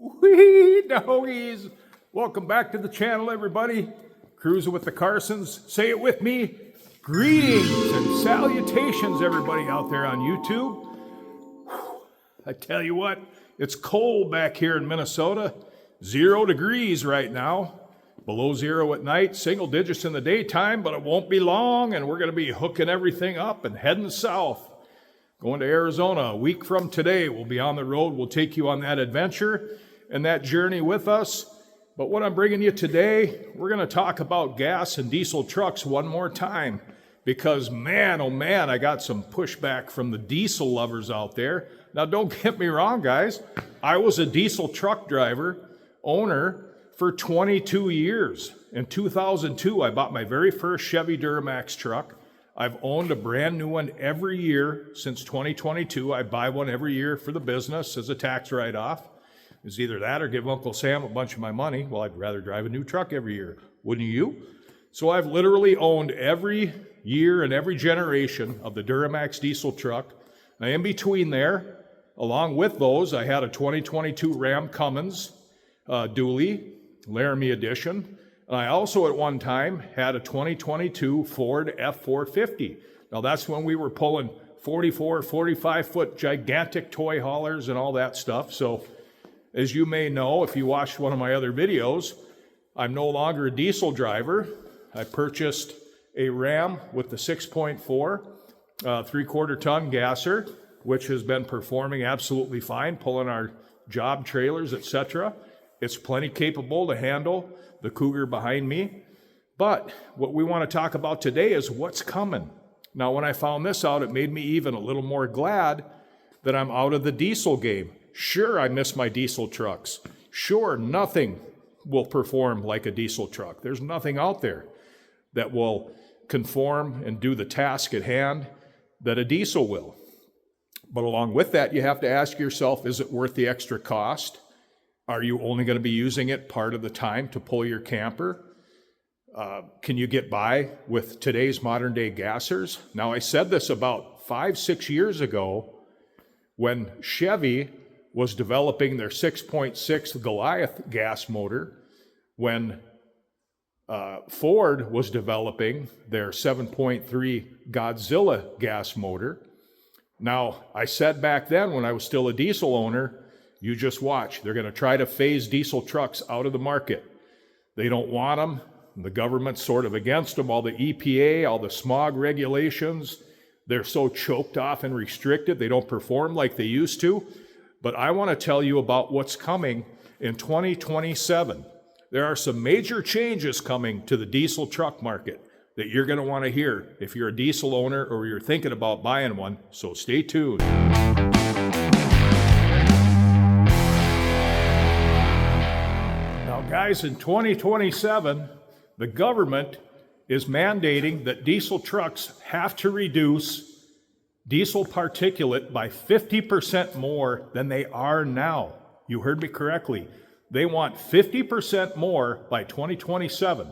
Wee doggies! Welcome back to the channel, everybody. Cruising with the Carsons. Say it with me. Greetings and salutations, everybody out there on YouTube. I tell you what, it's cold back here in Minnesota. 0 degrees right now. Below zero at night, single digits in the daytime, but it won't be long, and we're going to be hooking everything up and heading south. Going to Arizona a week from today. We'll be on the road. We'll take you on that adventure and that journey with us. But what I'm bringing you today, we're going to talk about gas and diesel trucks one more time. Because man, oh man, I got some pushback from the diesel lovers out there. Now don't get me wrong, guys. I was a diesel truck driver, owner, for 22 years. In 2002, I bought my very first Chevy Duramax truck. I've owned a brand new one every year since 2022. I buy one every year for the business as a tax write-off. It's either that or give Uncle Sam a bunch of my money. Well, I'd rather drive a new truck every year, wouldn't you? So I've literally owned every year and every generation of the Duramax diesel truck. Now in between there, along with those, I had a 2022 Ram Cummins dually, Laramie edition. And I also at one time had a 2022 Ford F450. Now that's when we were pulling 44, 45-foot gigantic toy haulers and all that stuff. So as you may know, if you watched one of my other videos, I'm no longer a diesel driver. I purchased a Ram with the 6.4 3/4 ton gasser, which has been performing absolutely fine, pulling our job trailers, etc. It's plenty capable to handle the Cougar behind me. But what we want to talk about today is what's coming. Now, when I found this out, it made me even a little more glad that I'm out of the diesel game. Sure, I miss my diesel trucks. Sure, nothing will perform like a diesel truck. There's nothing out there that will conform and do the task at hand that a diesel will. But along with that, you have to ask yourself, is it worth the extra cost? Are you only going to be using it part of the time to pull your camper? Can you get by with today's modern day gassers? Now, I said this about 5-6 years ago when Chevy was developing their 6.6 Goliath gas motor, when Ford was developing their 7.3 Godzilla gas motor. Now, I said back then when I was still a diesel owner, you just watch. They're going to try to phase diesel trucks out of the market. They don't want them. The government's sort of against them. All the EPA, all the smog regulations, they're so choked off and restricted. They don't perform like they used to. But I want to tell you about what's coming in 2027. There are some major changes coming to the diesel truck market that you're going to want to hear if you're a diesel owner or you're thinking about buying one. So stay tuned. Guys, in 2027, the government is mandating that diesel trucks have to reduce diesel particulate by 50% more than they are now. You heard me correctly. They want 50% more by 2027.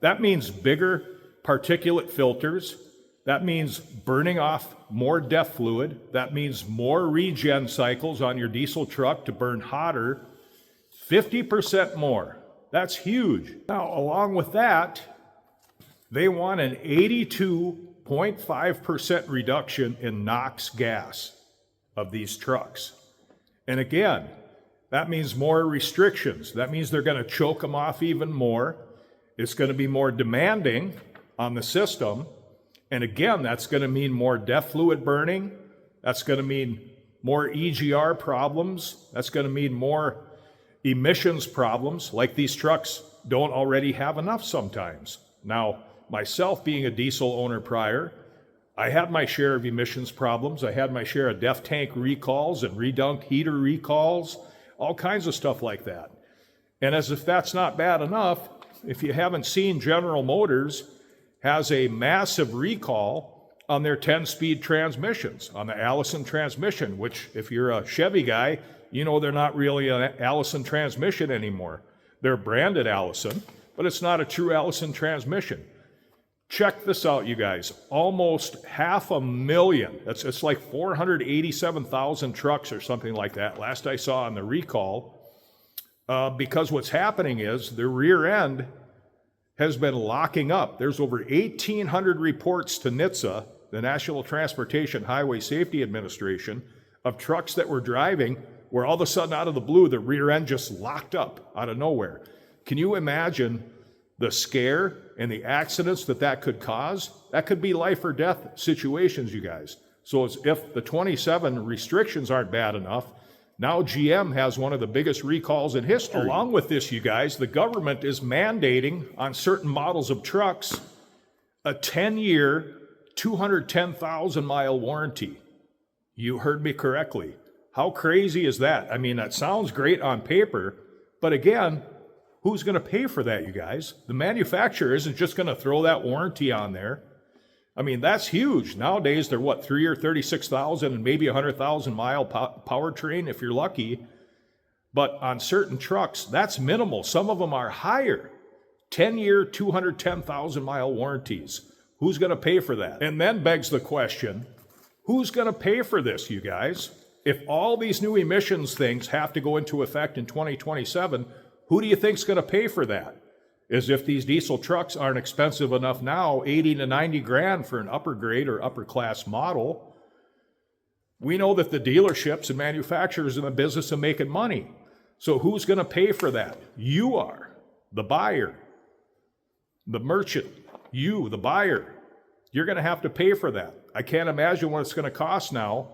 That means bigger particulate filters. That means burning off more DEF fluid. That means more regen cycles on your diesel truck to burn hotter. 50% more. That's huge. Now, along with that, they want an 82.5% reduction in NOx gas of these trucks. And again, that means more restrictions. That means they're going to choke them off even more. It's going to be more demanding on the system. And again, that's going to mean more DEF fluid burning. That's going to mean more EGR problems. That's going to mean more emissions problems, like these trucks don't already have enough sometimes. Now, myself being a diesel owner prior, I had my share of emissions problems. I had my share of DEF tank recalls and redunk heater recalls, all kinds of stuff like that. And as if that's not bad enough, if you haven't seen, General Motors has a massive recall on their 10-speed transmissions, on the Allison transmission, which if you're a Chevy guy, you know they're not really an Allison transmission anymore. They're branded Allison, but it's not a true Allison transmission. Check this out, you guys. Almost 500,000. It's like 487,000 trucks or something like that, last I saw on the recall, because what's happening is the rear end has been locking up. There's over 1,800 reports to NHTSA, the National Transportation Highway Safety Administration, of trucks that were driving where all of a sudden out of the blue, the rear end just locked up out of nowhere. Can you imagine the scare and the accidents that could cause? That could be life or death situations, you guys. So as if the 27 restrictions aren't bad enough, now GM has one of the biggest recalls in history. Along with this, you guys, the government is mandating on certain models of trucks a 10-year, 210,000-mile warranty. You heard me correctly. How crazy is that? I mean, that sounds great on paper, but again, who's going to pay for that, you guys? The manufacturer isn't just going to throw that warranty on there. I mean, that's huge. Nowadays, they're what, 3 or 36,000 and maybe 100,000 mile powertrain if you're lucky. But on certain trucks, that's minimal. Some of them are higher. 10-year, 210,000 mile warranties. Who's going to pay for that? And then begs the question, who's going to pay for this, you guys? If all these new emissions things have to go into effect in 2027, who do you think's going to pay for that? As if these diesel trucks aren't expensive enough now, 80 to 90 grand for an upper grade or upper class model. We know that the dealerships and manufacturers are in the business of making money. So who's going to pay for that? You are, the buyer, the merchant, you, the buyer. You're going to have to pay for that. I can't imagine what it's going to cost now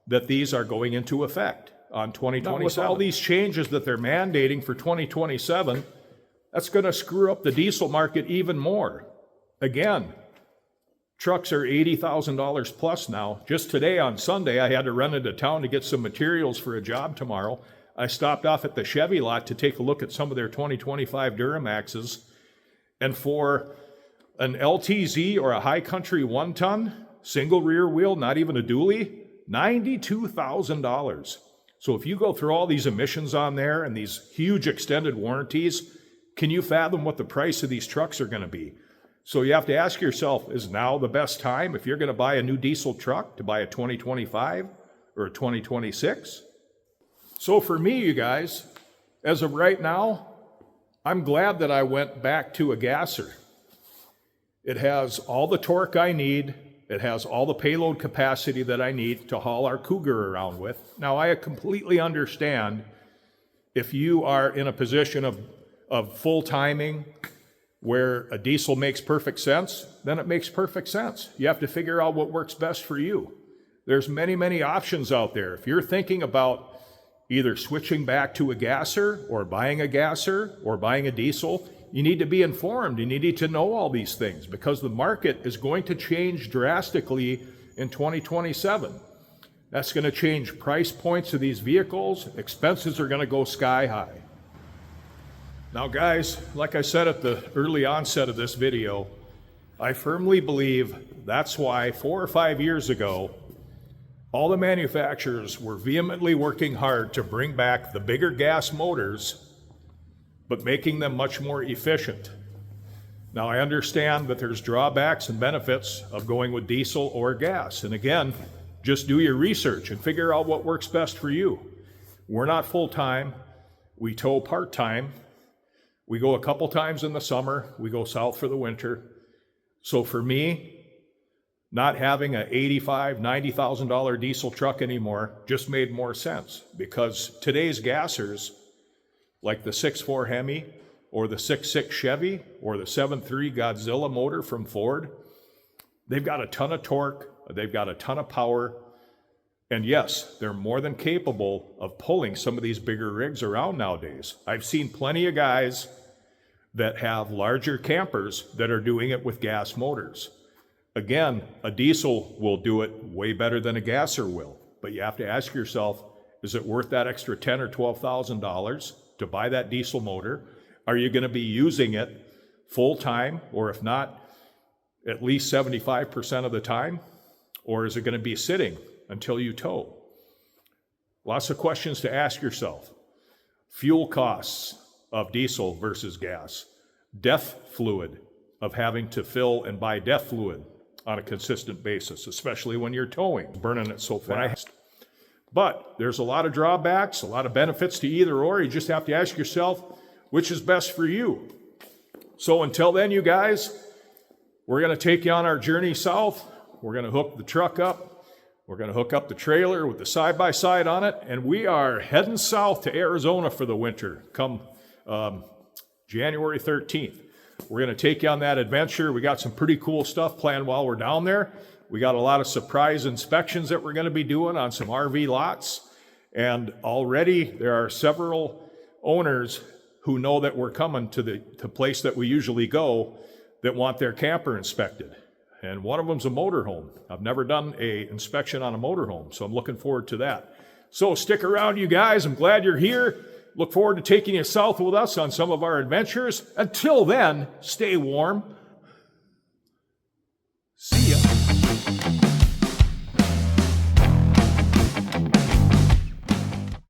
that these are going into effect on 2027. With all these changes that they're mandating for 2027, that's going to screw up the diesel market even more. Again, trucks are $80,000 plus now. Just today on Sunday, I had to run into town to get some materials for a job tomorrow. I stopped off at the Chevy lot to take a look at some of their 2025 Duramaxes. And for an LTZ or a High Country 1-ton, single rear wheel, not even a dually, $92,000. So if you go through all these emissions on there and these huge extended warranties, can you fathom what the price of these trucks are going to be? So you have to ask yourself, is now the best time if you're going to buy a new diesel truck to buy a 2025 or a 2026? So for me, you guys, as of right now, I'm glad that I went back to a gasser. It has all the torque I need. It has all the payload capacity that I need to haul our Cougar around with. Now, I completely understand if you are in a position of full timing where a diesel makes perfect sense, then it makes perfect sense. You have to figure out what works best for you. There's many, many options out there. If you're thinking about either switching back to a gasser or buying a gasser or buying a diesel, you need to be informed. You need to know all these things because the market is going to change drastically in 2027. That's going to change price points of these vehicles. Expenses are going to go sky high. Now, guys, like I said at the early onset of this video, I firmly believe that's why 4 or 5 years ago, all the manufacturers were vehemently working hard to bring back the bigger gas motors, but making them much more efficient. Now, I understand that there's drawbacks and benefits of going with diesel or gas. And again, just do your research and figure out what works best for you. We're not full-time. We tow part-time. We go a couple times in the summer. We go south for the winter. So for me, not having an $85,000, $90,000 diesel truck anymore just made more sense because today's gassers, like the 6.4 Hemi or the 6.6 Chevy or the 7.3 Godzilla motor from Ford, they've got a ton of torque, they've got a ton of power, and yes, they're more than capable of pulling some of these bigger rigs around nowadays. I've seen plenty of guys that have larger campers that are doing it with gas motors. Again, a diesel will do it way better than a gasser will, but you have to ask yourself, is it worth that extra $10,000 or $12,000 to buy that diesel motor? Are you going to be using it full time, or if not, at least 75% of the time? Or is it going to be sitting until you tow? Lots of questions to ask yourself. Fuel costs of diesel versus gas. DEF fluid, of having to fill and buy DEF fluid on a consistent basis, especially when you're towing, burning it so fast. But there's a lot of drawbacks, a lot of benefits to either or. You just have to ask yourself, which is best for you? So until then, you guys, we're going to take you on our journey south. We're going to hook the truck up. We're going to hook up the trailer with the side-by-side on it, and we are heading south to Arizona for the winter come January 13th. We're going to take you on that adventure. We got some pretty cool stuff planned while we're down there. We got a lot of surprise inspections that we're going to be doing on some RV lots, and already there are several owners who know that we're coming to the place that we usually go that want their camper inspected. And one of them's a motorhome. I've never done an inspection on a motorhome, so I'm looking forward to that. So stick around, you guys. I'm glad you're here. Look forward to taking you south with us on some of our adventures. Until then, stay warm,